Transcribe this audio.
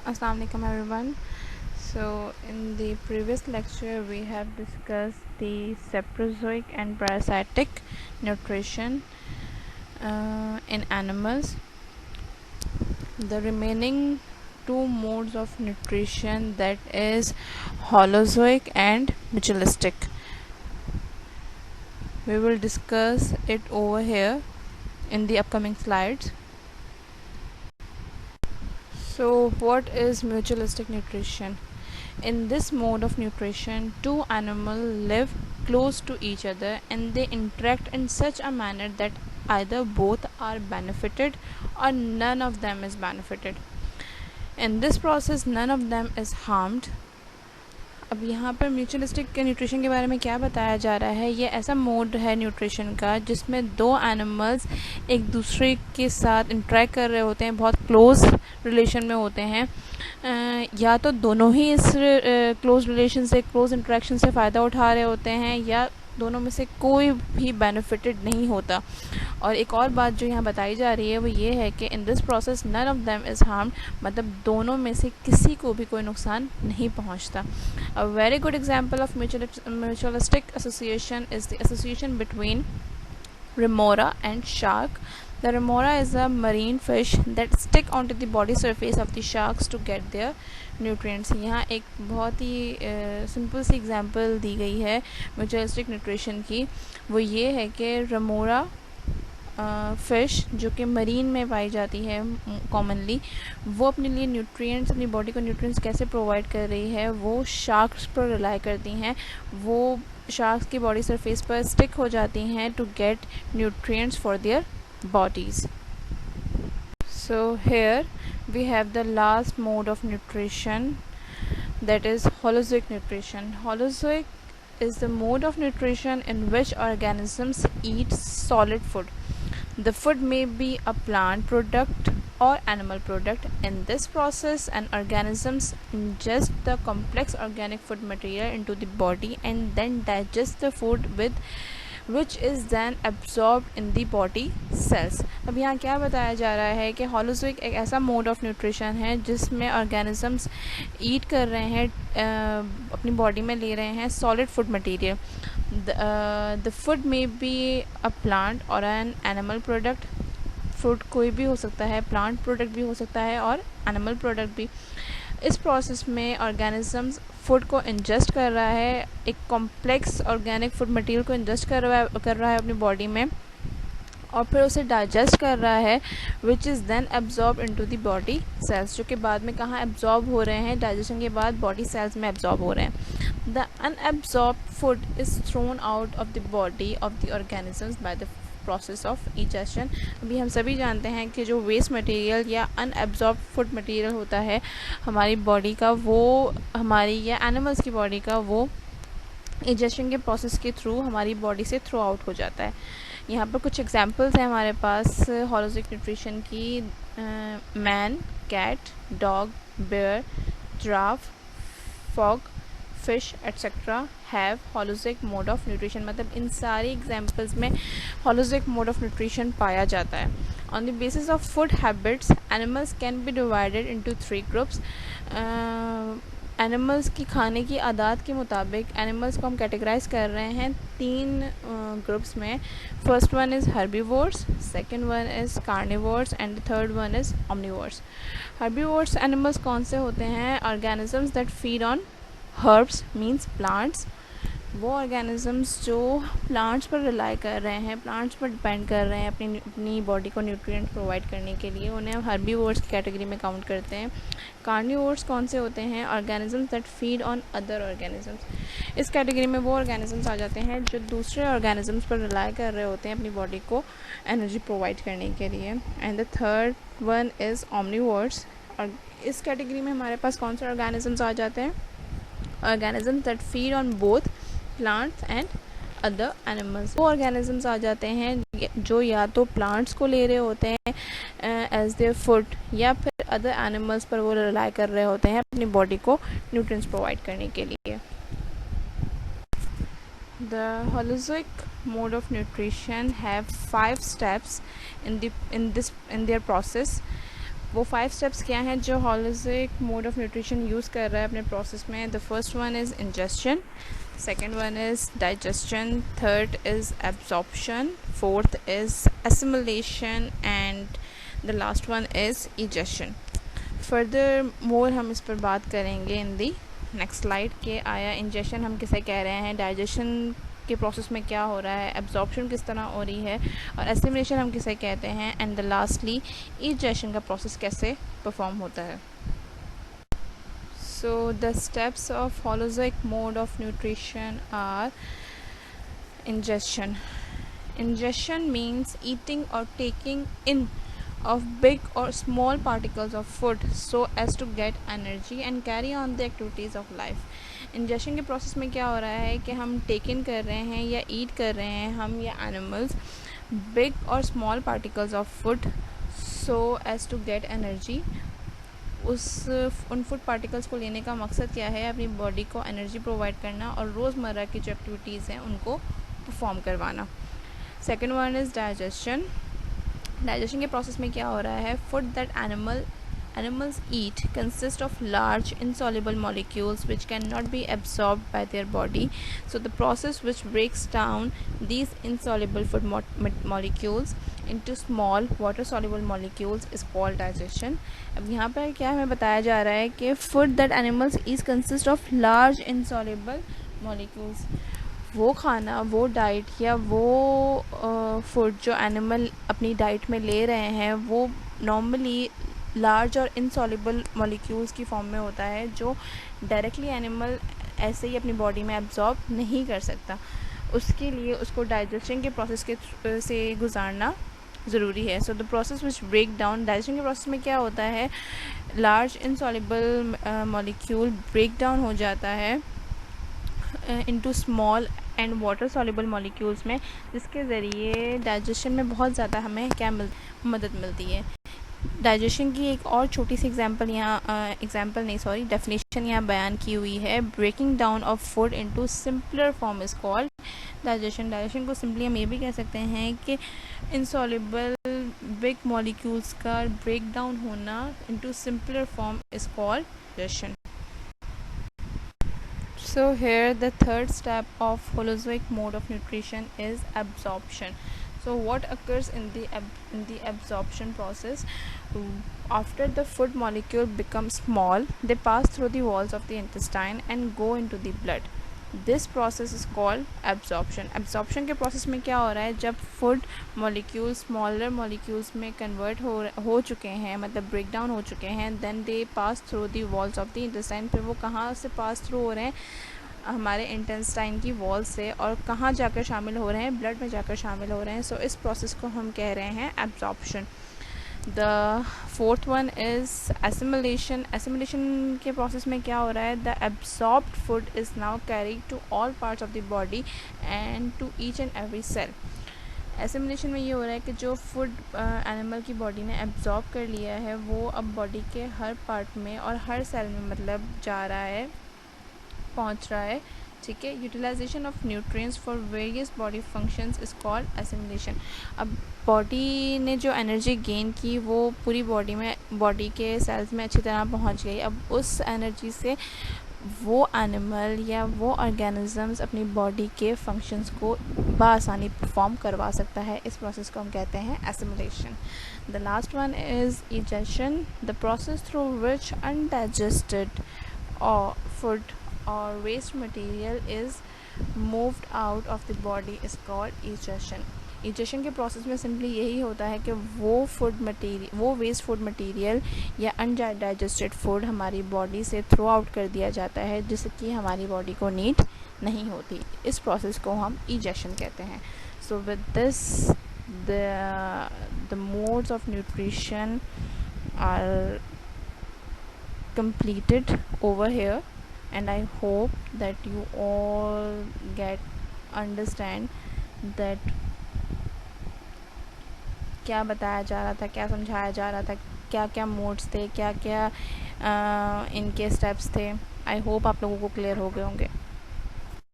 Assalamu alaikum everyone. So in the previous lecture we have discussed the saprozoic and parasitic nutrition in animals. The remaining two modes of nutrition, that is holozoic and mutualistic, we will discuss it over here in the upcoming slides. So what is mutualistic nutrition? In this mode of nutrition, two animals live close to each other and they interact in such a manner that either both are benefited or none of them is benefited. In this process, none of them is harmed. अब यहाँ पर mutualistic के nutrition के बारे में क्या बताया जा रहा है, ये ऐसा मोड है न्यूट्रिशन का जिसमें दो एनिमल्स एक दूसरे के साथ इंटरेक्ट कर रहे होते हैं, बहुत क्लोज रिलेशन में होते हैं, या तो दोनों ही इस क्लोज रिलेशन से, क्लोज इंटरेक्शन से फ़ायदा उठा रहे होते हैं, या दोनों में से कोई भी बेनिफिटेड नहीं होता. और एक और बात जो यहाँ बताई जा रही है वो ये है कि in this process none of them is harmed, मतलब दोनों में से किसी को भी कोई नुकसान नहीं पहुँचता. A very good example of mutualistic association is the association between remora and shark. The remora is a marine fish that stick onto the body surface of the sharks to get their nutrients. यहाँ एक बहुत ही simple सी example दी गई है mutualistic nutrition की. वो ये है कि रेमोरा फ़िश जो कि मरीन में पाई जाती है कॉमनली, वो अपने लिए न्यूट्रिएंट्स, अपनी बॉडी को न्यूट्रिएंट्स कैसे प्रोवाइड कर रही है, वो शार्क्स पर रिलाई करती हैं. वो शार्क्स की बॉडी सरफेस पर स्टिक हो जाती हैं to get nutrients for their bodies. So here we have the last mode of nutrition, that is holozoic nutrition. Holozoic is the mode of nutrition in which organisms eat solid food. The food may be a plant product or animal product. In this process, an organisms ingest the complex organic food material into the body and then digest the food with which is then absorbed in the body cells. अब यहाँ क्या बताया जा रहा है कि हॉलोजोइक एक ऐसा मोड ऑफ न्यूट्रिशन है जिसमें ऑर्गेनिजम्स ईट कर रहे हैं, अपनी बॉडी में ले रहे हैं solid food material. The food may be a plant और एन एनिमल प्रोडक्ट. फूड कोई भी हो सकता है, प्लांट प्रोडक्ट भी हो सकता है और एनिमल प्रोडक्ट भी. इस प्रोसेस में ऑर्गेनिजम्स फूड को इंजेस्ट कर रहा है, एक कॉम्प्लेक्स ऑर्गेनिक फूड मटेरियल को इंजेस्ट कर रहा है अपनी बॉडी में, और फिर उसे डाइजेस्ट कर रहा है, which is then absorb into the body cells, जो कि बाद में कहाँ एब्जॉर्ब हो रहे हैं, डाइजेशन के बाद बॉडी सेल्स में एब्जॉर्ब हो रहे हैं. The unabsorbed food is thrown out of the body of the organisms by the process of egestion. अभी हम सभी जानते हैं कि जो वेस्ट मटेरियल या अनएब्जॉर्ब फूड मटेरियल होता है हमारी बॉडी का, वो हमारी या एनिमल्स की बॉडी का, वो इजेशन के प्रोसेस के थ्रू हमारी बॉडी से थ्रू आउट हो जाता है. यहाँ पर कुछ एग्जांपल्स हैं हमारे पास हॉलोजिक न्यूट्रिशन की. Man, cat, dog, bear, giraffe, frog, fish etcetera have holozoic mode of nutrition. मतलब इन सारी एग्जांपल्स में हॉलोजिक मोड ऑफ न्यूट्रिशन पाया जाता है. On the basis of food habits, animals can be divided into 3 groups. Animals की खाने की आदत के मुताबिक एनिमल्स को हम कैटेगराइज कर रहे हैं 3 ग्रुप्स में. First one is herbivores, second one is carnivores and third one is omnivores. Herbivores animals कौन से होते हैं? Organisms that feed on herbs means plants. वो ऑर्गेनिजम्स जो प्लांट्स पर रिलाई कर रहे हैं, प्लांट्स पर डिपेंड कर रहे हैं अपनी बॉडी को न्यूट्रिएंट प्रोवाइड करने के लिए, उन्हें हम हर्बीवोर्स की कैटेगरी में काउंट करते हैं. कार्निवोर्स कौन से होते हैं? Organisms that feed on other organisms. इस कैटेगरी में वो ऑर्गेनिजम्स आ जाते हैं जो दूसरे ऑर्गेनिजम्स पर रिलाई कर रहे होते हैं अपनी बॉडी को एनर्जी प्रोवाइड करने के लिए. And the third one is omnivores. और इस कैटेगरी में हमारे पास कौन से ऑर्गेनिजम्स आ जाते हैं? Organisms that feed on both plants and other animals. वो ऑर्गेनिजम्स आ जाते हैं जो या तो प्लांट्स को ले रहे होते हैं एज देयर फूड, या फिर अदर एनिमल्स पर वो रिलाई कर रहे होते हैं अपनी बॉडी को न्यूट्रिएंट्स प्रोवाइड करने के लिए. The holozoic mode of nutrition have 5 steps in their process. वो 5 स्टेप्स क्या हैं जो holistic mode of nutrition use कर रहा है अपने प्रोसेस में. The first one is ingestion, second one is digestion, third is absorption, fourth is assimilation, and the last one is egestion. Further more हम इस पर बात करेंगे इन दी नेक्स्ट स्लाइड के. आया इंजेशन हम किसे कह रहे हैं, डाइजेशन के प्रोसेस में क्या हो रहा है, एब्जॉर्प्शन किस तरह हो रही है, और एसिमिलेशन हम किसे कहते हैं, एंड द लास्टली इजेशन का प्रोसेस कैसे परफॉर्म होता है. So the steps of holozoic mode of nutrition are ingestion. Ingestion means eating or taking in of big or small particles of food so as to get energy and carry on the activities of life. Ingestion के process में क्या हो रहा है कि हम take इन कर रहे हैं या ईट कर रहे हैं हम या एनिमल्स बिग और small particles of food so as to get energy. उन फूड पार्टिकल्स को लेने का मकसद क्या है, अपनी बॉडी को एनर्जी प्रोवाइड करना और रोज़मर्रा की जो एक्टिविटीज़ हैं उनको परफॉर्म करवाना. Second one is digestion. Digestion के प्रोसेस में क्या हो रहा है, food that animals eat consist of large insoluble molecules which cannot be absorbed by their body. So the process which breaks down these insoluble food molecules into small water soluble molecules is called digestion. अब यहाँ पर क्या हमें बताया जा रहा है कि food that animals eat consist of large insoluble molecules. वो खाना, वो डाइट या वो फूड जो एनिमल अपनी डाइट में ले रहे हैं वो नॉर्मली लार्ज और इनसॉल्युबल मॉलिक्यूल्स की फॉर्म में होता है जो डायरेक्टली एनिमल ऐसे ही अपनी बॉडी में एब्जॉर्ब नहीं कर सकता. उसके लिए उसको डाइजेशन के प्रोसेस के से गुजारना ज़रूरी है. So the process which break down, digestion के प्रोसेस में क्या होता है, large insoluble molecule break down हो जाता है into small and water soluble molecules में, जिसके ज़रिए डाइजेशन में बहुत ज़्यादा हमें क्या मदद मिलती है. डाइजेशन की एक और छोटी सी डेफिनेशन यहाँ बयान की हुई है. Breaking down of food into simpler form is called digestion. Digestion को सिंपली हम ये भी कह सकते हैं कि इनसॉल्युबल बिग मॉलिक्यूल्स का ब्रेक डाउन होना into simpler form is called digestion. So here the third step of holozoic mode of nutrition is absorption. So what occurs in the absorption process? After the food molecule becomes small, they pass through the walls of the intestine and go into the blood. This process is called absorption. Absorption के process में क्या हो रहा है, जब food molecule smaller molecules में convert हो चुके हैं, मतलब ब्रेक डाउन हो चुके हैं, then they pass through the walls of the intestine. फिर वो कहाँ से पास थ्रू हो रहे हैं, हमारे इंटेस्टाइन की वॉल से, और कहाँ जाकर शामिल हो रहे हैं, ब्लड में जाकर शामिल हो रहे हैं. सो इस प्रोसेस को हम कह रहे हैं absorption. The fourth one is assimilation. Assimilation के प्रोसेस में क्या हो रहा है, the absorbed food is now carried to all parts of the body and to each and every cell. Assimilation में ये हो रहा है कि जो फूड एनिमल की बॉडी ने एब्जॉर्ब कर लिया है वो अब बॉडी के हर पार्ट में और हर सेल में मतलब जा रहा है, पहुंच रहा है. ठीक है. Utilisation of nutrients for various body functions is called assimilation. अब बॉडी ने जो एनर्जी गेन की वो पूरी बॉडी के सेल्स में अच्छी तरह पहुंच गई. अब उस एनर्जी से वो एनिमल या वो ऑर्गेनिजम्स अपनी बॉडी के फंक्शंस को बआसानी परफॉर्म करवा सकता है. इस प्रोसेस को हम कहते हैं assimilation. The last one is egestion. The process through which undigested और food or waste material is moved out of the body is called egestion. egestion के प्रोसेस में सिंपली यही होता है कि वो वेस्ट फूड मटेरियल या अनडाइजेस्टेड फूड हमारी बॉडी से थ्रो आउट कर दिया जाता है जिसकी हमारी बॉडी को नीड नहीं होती. इस प्रोसेस को हम egestion कहते हैं. So with this the modes of nutrition are completed over here, and I hope that you all understand that क्या बताया जा रहा था, क्या समझाया जा रहा था, क्या क्या मोड्स थे, क्या क्या इनके स्टेप्स थे. आई होप आप लोगों को क्लियर हो गए होंगे.